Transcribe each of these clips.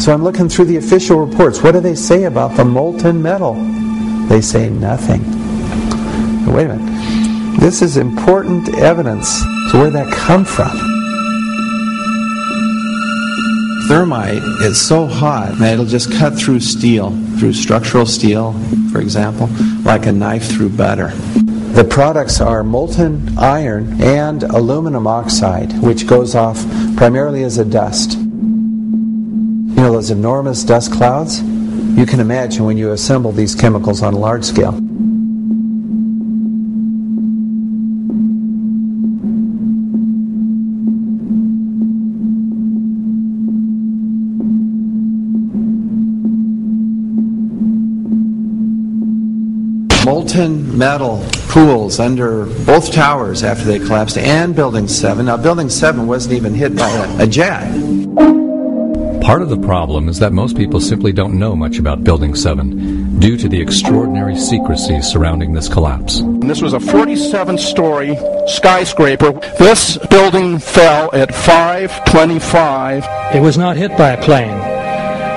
So I'm looking through the official reports. What do they say about the molten metal? They say nothing. Wait a minute. This is important evidence. So where did that come from? Thermite is so hot that it'll just cut through steel, through structural steel, for example, like a knife through butter. The products are molten iron and aluminum oxide, which goes off primarily as a dust. You know those enormous dust clouds? You can imagine when you assemble these chemicals on a large scale. Molten metal pools under both towers after they collapsed, and Building 7. Now, Building 7 wasn't even hit by a jet. Part of the problem is that most people simply don't know much about Building 7 due to the extraordinary secrecy surrounding this collapse. This was a 47-story skyscraper. This building fell at 5:25. It was not hit by a plane.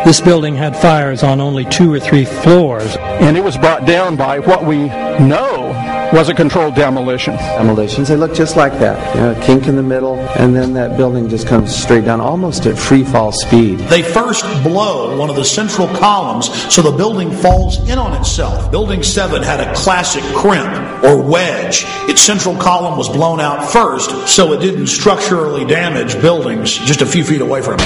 This building had fires on only 2 or 3 floors. And it was brought down by what we know was a controlled demolition. Demolitions, they look just like that. You know, a kink in the middle, and then that building just comes straight down, almost at free fall speed. They first blow one of the central columns so the building falls in on itself. Building 7 had a classic crimp or wedge. Its central column was blown out first so it didn't structurally damage buildings just a few feet away from it.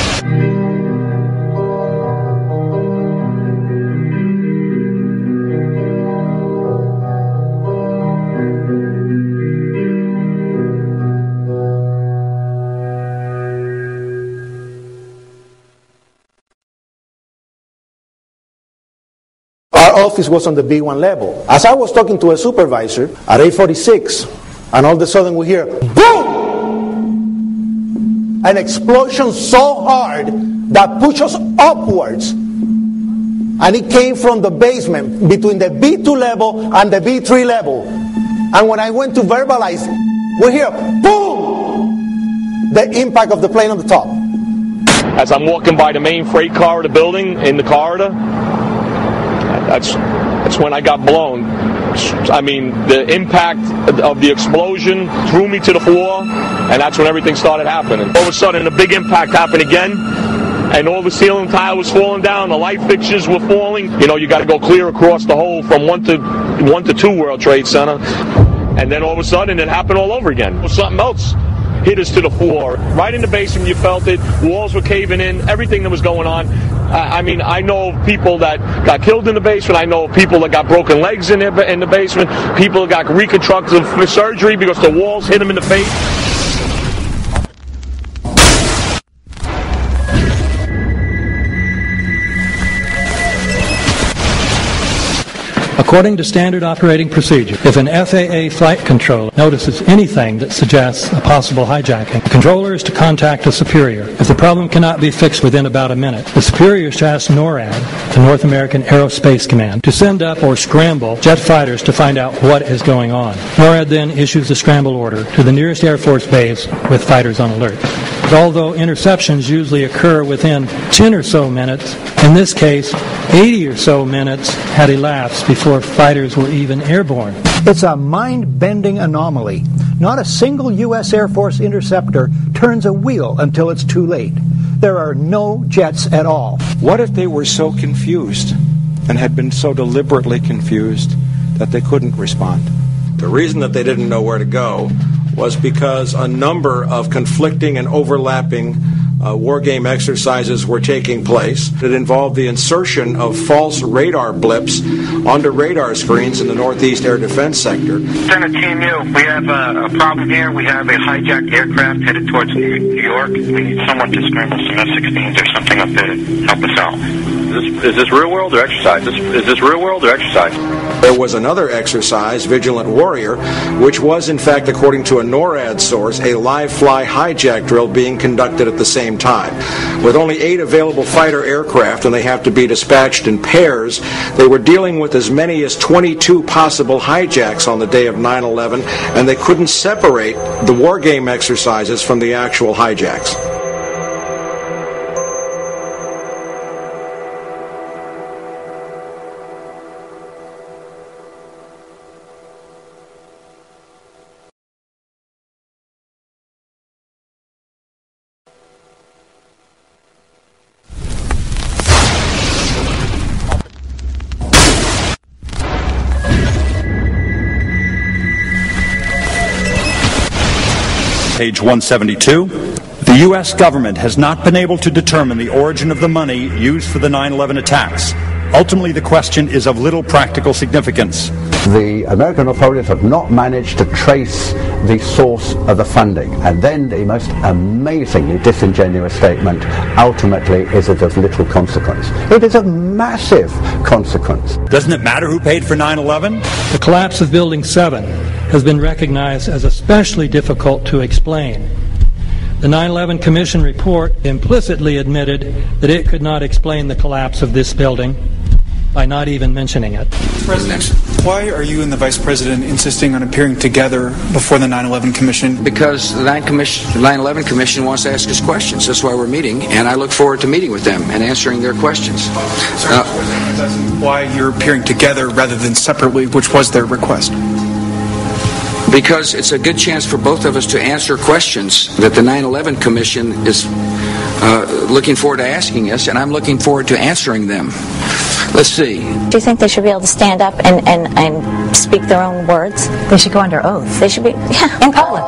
Our office was on the B1 level. As I was talking to a supervisor at 8:46, and all of a sudden we hear, boom! An explosion so hard that pushed us upwards. And it came from the basement between the B2 level and the B3 level. And when I went to verbalize, we hear, boom! The impact of the plane on the top. As I'm walking by the main freight car of the building, in the corridor, that's when I got blown. I mean, the impact of the explosion threw me to the floor, and that's when everything started happening. All of a sudden, a big impact happened again, and all the ceiling tile was falling down, the light fixtures were falling. You know, you got to go clear across the whole from 1 to 2 World Trade Center, and then all of a sudden, it happened all over again. It was something else. Hit us to the floor. Right in the basement, you felt it. Walls were caving in. Everything that was going on. I mean, I know of people that got killed in the basement. I know of people that got broken legs in the basement. People that got reconstructive surgery because the walls hit them in the face. According to standard operating procedure, if an FAA flight controller notices anything that suggests a possible hijacking, the controller is to contact a superior. If the problem cannot be fixed within about a minute, the superior is to ask NORAD, the North American Aerospace Command, to send up or scramble jet fighters to find out what is going on. NORAD then issues a scramble order to the nearest Air Force base with fighters on alert. But although interceptions usually occur within 10 or so minutes, in this case, 80 or so minutes had elapsed before fighters were even airborne. It's a mind-bending anomaly. Not a single U.S. Air Force interceptor turns a wheel until it's too late. There are no jets at all. What if they were so confused and had been so deliberately confused that they couldn't respond? The reason that they didn't know where to go was because a number of conflicting and overlapping war game exercises were taking place. It involved the insertion of false radar blips onto radar screens in the Northeast Air Defense Sector. Center Team U, we have a problem here. We have a hijacked aircraft headed towards New York. We need someone to scramble some F-16s or something up there to help us out. Is this real world or exercise? Is this real world or exercise? There was another exercise, Vigilant Warrior, which was, in fact, according to a NORAD source, a live-fly hijack drill being conducted at the same time. With only 8 available fighter aircraft, and they have to be dispatched in pairs, they were dealing with as many as 22 possible hijacks on the day of 9/11, and they couldn't separate the war game exercises from the actual hijacks. page 172. The U.S. government has not been able to determine the origin of the money used for the 9/11 attacks. Ultimately, the question is of little practical significance. The American authorities have not managed to trace the source of the funding. And then the most amazingly disingenuous statement, ultimately, is it of little consequence. It is of massive consequence. Doesn't it matter who paid for 9/11? The collapse of Building 7 has been recognized as especially difficult to explain. The 9/11 Commission report implicitly admitted that it could not explain the collapse of this building by not even mentioning it. President, why are you and the Vice President insisting on appearing together before the 9/11 Commission? Because the 9/11 Commission wants to ask us questions. That's why we're meeting, and I look forward to meeting with them and answering their questions. Why you're appearing together rather than separately, which was their request? Because it's a good chance for both of us to answer questions that the 9/11 Commission is looking forward to asking us, and I'm looking forward to answering them. Let's see. Do you think they should be able to stand up and speak their own words? They should go under oath. They should be, in public.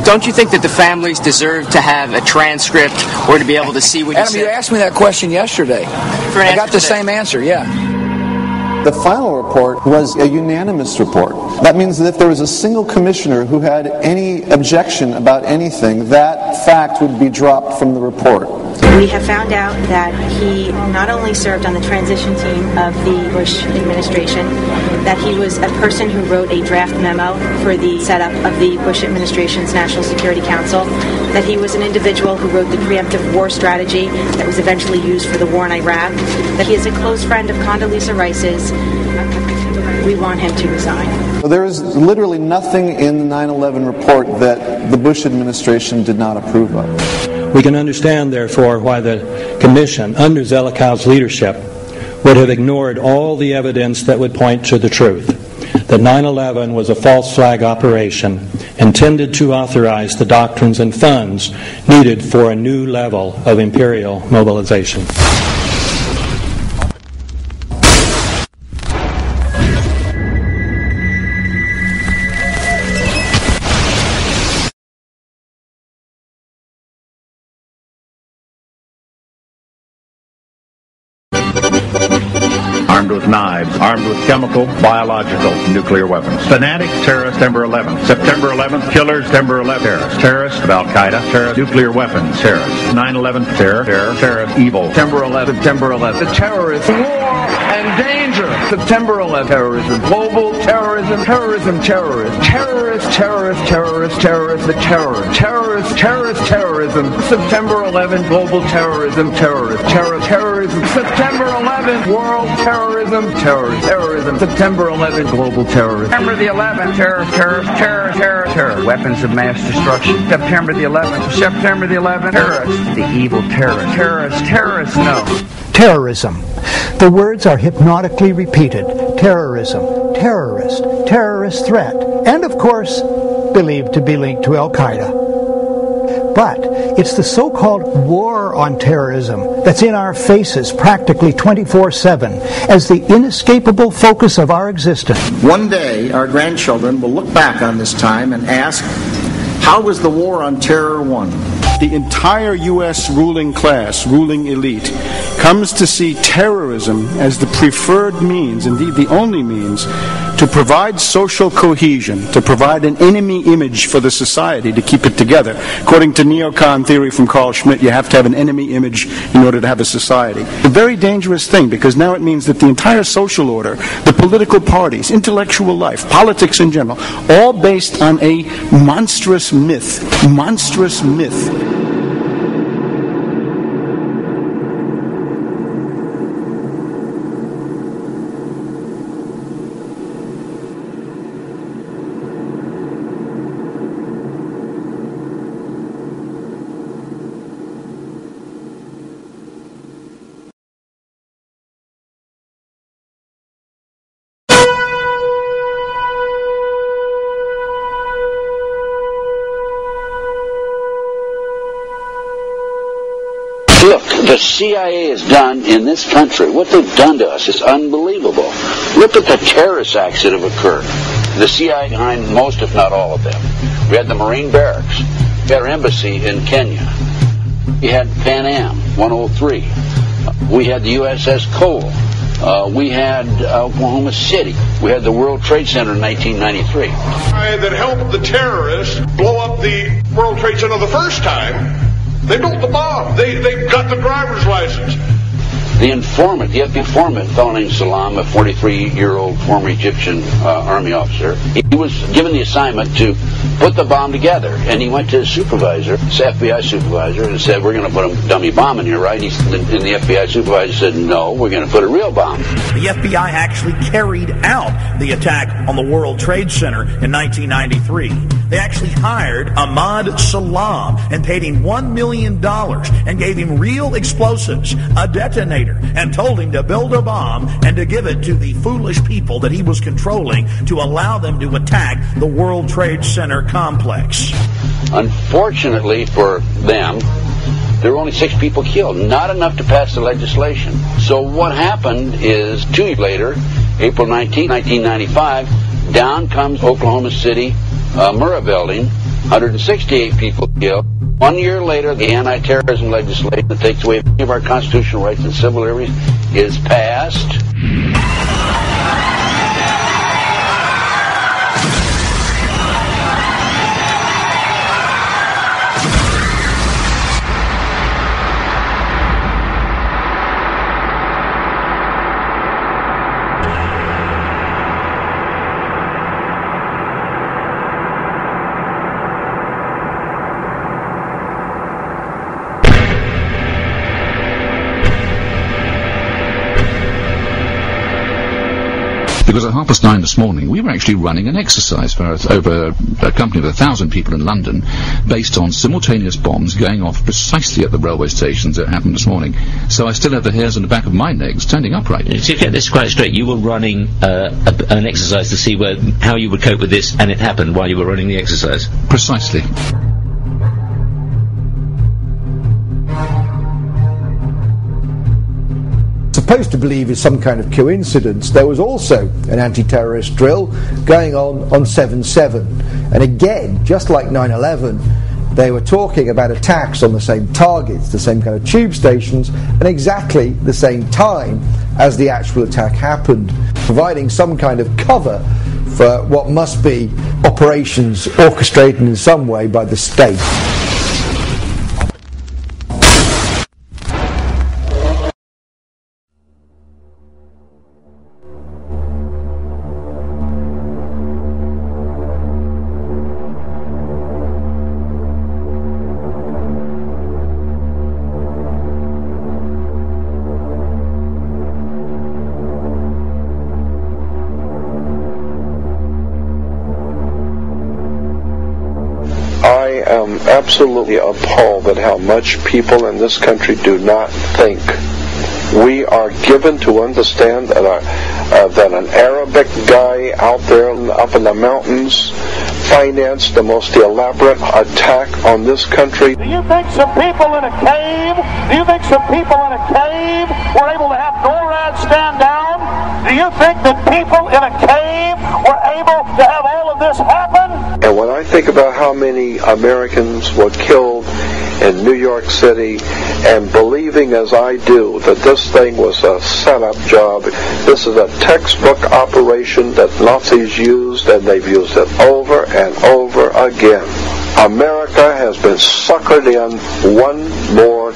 Don't you think that the families deserve to have a transcript or to be able to see what you Adam, said? you asked me that question yesterday. I got the same answer, yeah. The final report was a unanimous report. That means that if there was a single commissioner who had any objection about anything, that fact would be dropped from the report. We have found out that he not only served on the transition team of the Bush administration, that he was a person who wrote a draft memo for the setup of the Bush administration's National Security Council, that he was an individual who wrote the preemptive war strategy that was eventually used for the war in Iraq, that he is a close friend of Condoleezza Rice's. We want him to resign. There is literally nothing in the 9/11 report that the Bush administration did not approve of. We can understand, therefore, why the Commission, under Zelikow's leadership, would have ignored all the evidence that would point to the truth, that 9/11 was a false flag operation intended to authorize the doctrines and funds needed for a new level of imperial mobilization. Armed with knives, armed with chemical, biological, nuclear weapons. Fanatics, terrorists, September 11th. September 11th, killers, September 11th, terrorists. Terrorists of Al-Qaeda, terrorists, nuclear weapons, terrorists. 9/11, terror, terrorists, evil. September 11th, September 11th. The terrorists, war and danger. September 11th, terrorism, global terrorism, terrorism, terrorists. Terrorists, terrorists, terrorists, terrorists, the terror. Terrorists, terrorist, terrorism. September 11th, global terrorism, terrorists. Terror, terrorism. September 11th, world terrorism, terrorism. September 11th, global terrorism. September the 11th, terror, terror. Weapons of mass destruction. September the 11th, September the 11th, terrorists. The evil terrorists. Terrorists, no. Terrorism. The words are hypnotically repeated. Terrorism, terrorist, terrorist threat, and of course, believed to be linked to Al-Qaeda. But it's the so-called war on terrorism that's in our faces practically 24/7 as the inescapable focus of our existence. One day, our grandchildren will look back on this time and ask, how was the war on terror won? The entire U.S. ruling class, ruling elite, comes to see terrorism as the preferred means, indeed the only means, to provide social cohesion, to provide an enemy image for the society to keep it together. According to neocon theory from Carl Schmitt, you have to have an enemy image in order to have a society. A very dangerous thing, because now it means that the entire social order, the political parties, intellectual life, politics in general, all based on a monstrous myth. Monstrous myth. the CIA has done in this country, what they've done to us is unbelievable. Look at the terrorist acts that have occurred. The CIA behind most, if not all of them. We had the Marine Barracks. We had our embassy in Kenya. We had Pan Am 103. We had the USS Cole. We had Oklahoma City. We had the World Trade Center in 1993. That helped the terrorists blow up the World Trade Center the first time. They built the bomb. They got the driver's license. The informant, the FBI informant, a fellow named Salam, a 43-year-old former Egyptian army officer, he was given the assignment to put the bomb together. And he went to his supervisor, his FBI supervisor, and said, we're going to put a dummy bomb in here, right? And the FBI supervisor said, no, we're going to put a real bomb. The FBI actually carried out the attack on the World Trade Center in 1993. They actually hired Ahmad Salam and paid him $1 million and gave him real explosives, a detonator, and told him to build a bomb and to give it to the foolish people that he was controlling to allow them to attack the World Trade Center complex. Unfortunately for them, there were only 6 people killed, not enough to pass the legislation. So what happened is 2 years later, April 19, 1995, down comes Oklahoma City Murrah building, 168 people killed. 1 year later, the anti-terrorism legislation that takes away any of our constitutional rights and civil liberties is passed. Because at 9:30 this morning, we were actually running an exercise for over a company of 1,000 people in London, based on simultaneous bombs going off precisely at the railway stations that happened this morning. So I still have the hairs on the back of my neck standing upright. To get this quite straight, you were running an exercise to see how you would cope with this, and it happened while you were running the exercise? Precisely. Supposed to believe is some kind of coincidence, there was also an anti-terrorist drill going on 7/7, and again, just like 9/11, they were talking about attacks on the same targets, the same kind of tube stations, and exactly the same time as the actual attack happened, providing some kind of cover for what must be operations orchestrated in some way by the state. I am absolutely appalled at how much people in this country do not think. We are given to understand that an Arabic guy out there up in the mountains financed the most elaborate attack on this country. Do you think some people in a cave, were able to have NORAD stand down? Do you think that people in a cave were able to have all of this happen? And when I think about how many Americans were killed in New York City, and believing as I do that this thing was a setup job, this is a textbook operation that Nazis used, and they've used it over and over again. America has been suckered in one more